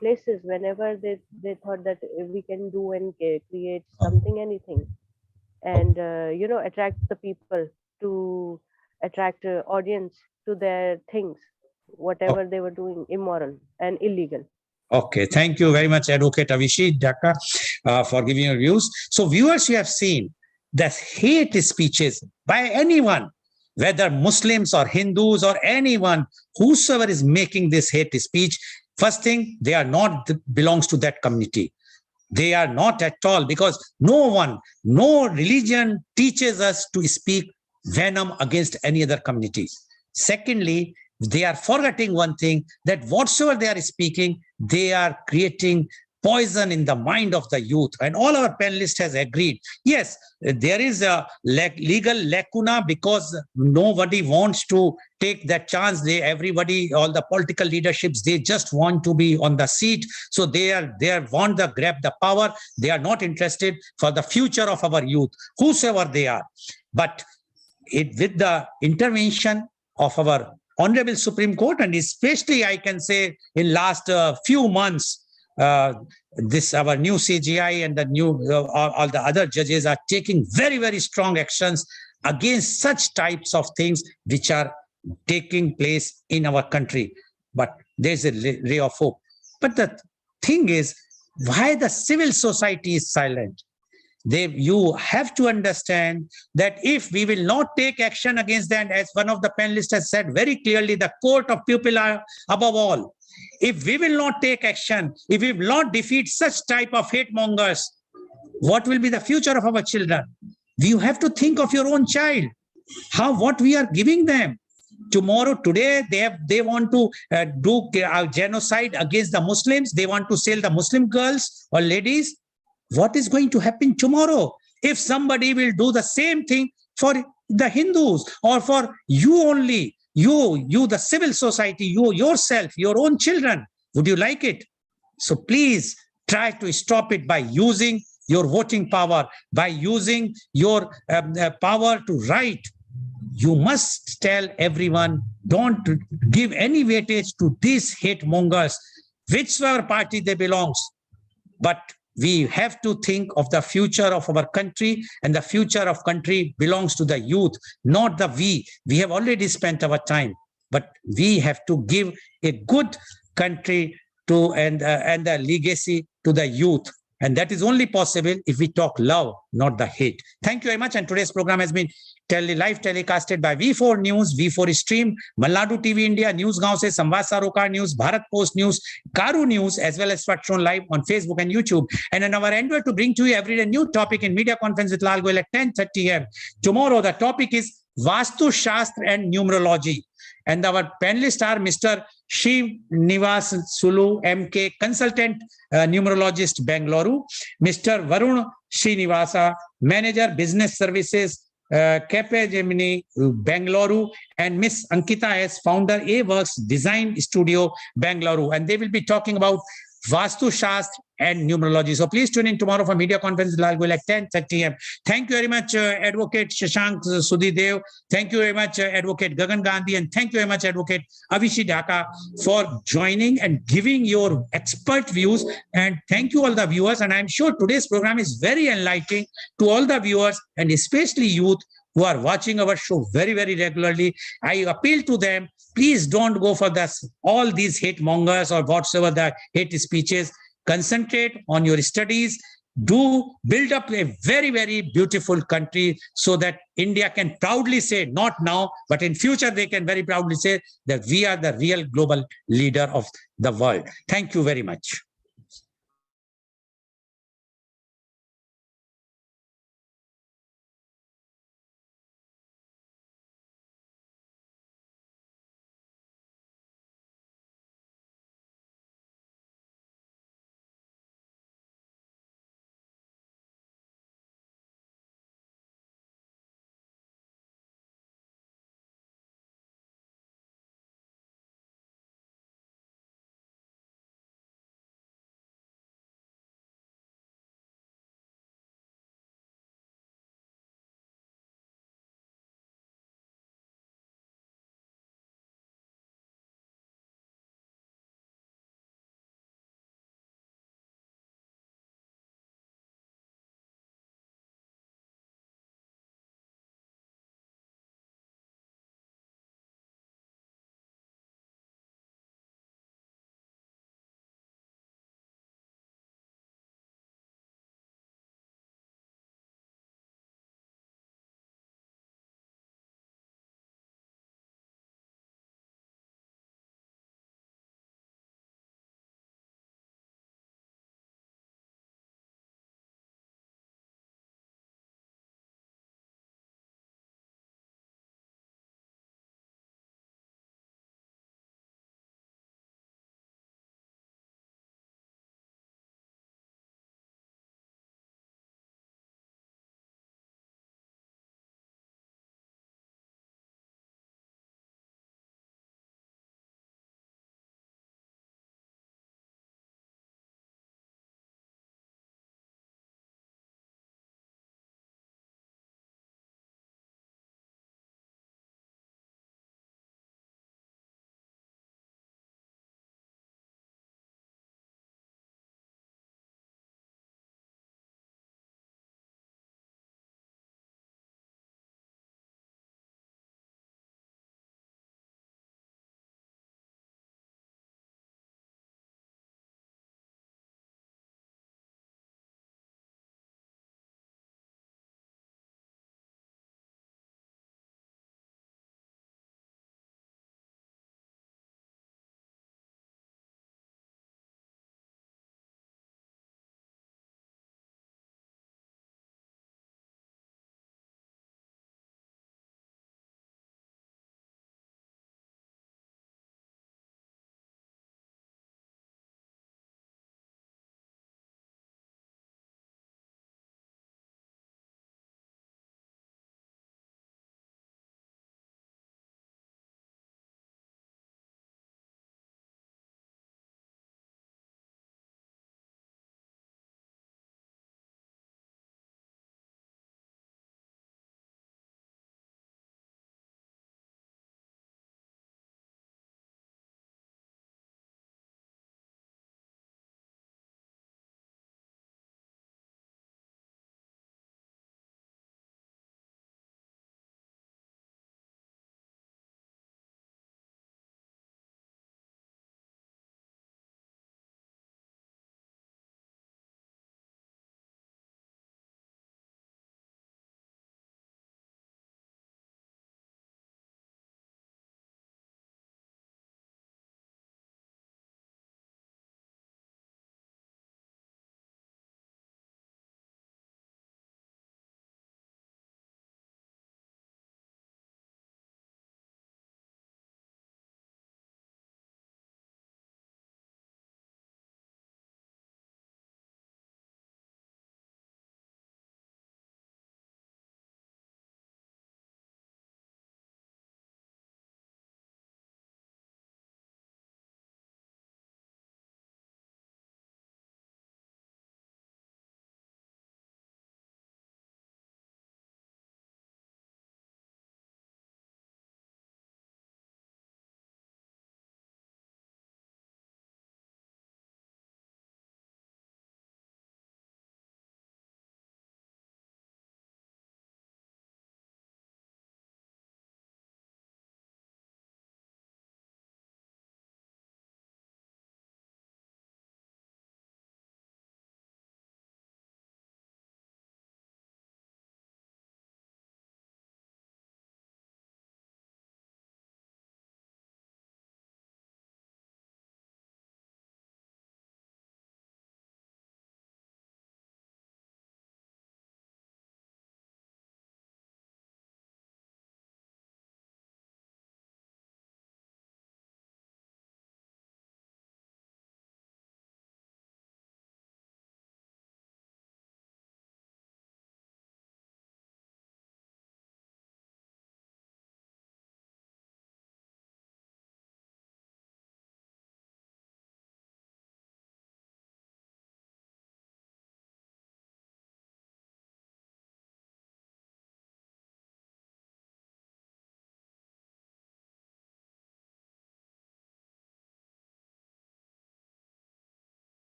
places whenever they thought that we can do and create something, anything, and attract the people, to attract audience to their things, Okay. whatever they were doing immoral and illegal. Okay, thank you very much, Advocate Avishit Dhaka, for giving your views. So, viewers, you have seen that hate speeches by anyone, whether Muslims or Hindus or anyone, whosoever is making this hate speech, first thing, they are not belongs to that community. They are not at all, because no one, no religion teaches us to speak venom against any other community. Secondly, they are forgetting one thing, that whatsoever they are speaking, they are creating poison in the mind of the youth. And all our panelists has agreed. Yes, there is a legal lacuna because nobody wants to take that chance. Everybody, all the political leaderships, they just want to be on the seat. So they want to grab the power. They are not interested for the future of our youth, whosoever they are. But with the intervention of our Honorable Supreme Court, and especially I can say in last few months, this our new CGI and the new all the other judges are taking very, very strong actions against such types of things which are taking place in our country. But there's a ray of hope. But the thing is, why the civil society is silent? You have to understand that if we will not take action against them, as one of the panelists has said very clearly, the court of people are above all. If we will not take action, if we will not defeat such type of hate mongers, what will be the future of our children? You have to think of your own child, what we are giving them. Today, they want to do genocide against the Muslims. They want to sell the Muslim girls or ladies. What is going to happen tomorrow if somebody will do the same thing for the Hindus or for you only? You, the civil society, you yourself, your own children. Would you like it? So please try to stop it by using your voting power, by using your power to write. You must tell everyone, don't give any weightage to these hate mongers, whichever party they belongs. But we have to think of the future of our country, and the future of country belongs to the youth, not the we. We have already spent our time, but we have to give a good country to and the legacy to the youth. And that is only possible if we talk love, not the hate. Thank you very much. And today's program has been live telecasted by V4 News, V4 Stream, Malnadu TV India, News Gaon se, Samvad Sarokar News, Bharat Post News, Karu News, as well as shown live on Facebook and YouTube. And in our endeavor to bring to you every day new topic in Media Conference with Lal Goel at 10:30 a.m. Tomorrow, the topic is Vastu Shastra and Numerology. And our panelists are Mr. Srinivas Sulu, MK, consultant numerologist, Bengaluru, Mr. Varun Srinivasa, manager, business services, Capgemini, Bengaluru, and Miss Ankita S, founder, A-Works Design Studio, Bengaluru. And they will be talking about Vastu Shastra and numerology. So please tune in tomorrow for Media Conference Lal Goel at 10:30 a.m. Thank you very much, Advocate Shashank Sudhidev. Thank you very much, Advocate Gagan Gandhi. And thank you very much, Advocate Avishit Dhaka, for joining and giving your expert views. And thank you all the viewers. And I'm sure today's program is very enlightening to all the viewers, and especially youth who are watching our show very, very regularly, I appeal to them, please don't go for all these hate mongers or whatsoever the hate speeches. Concentrate on your studies. Do build up a very, very beautiful country so that India can proudly say, not now, but in future, they can very proudly say that we are the real global leader of the world. Thank you very much.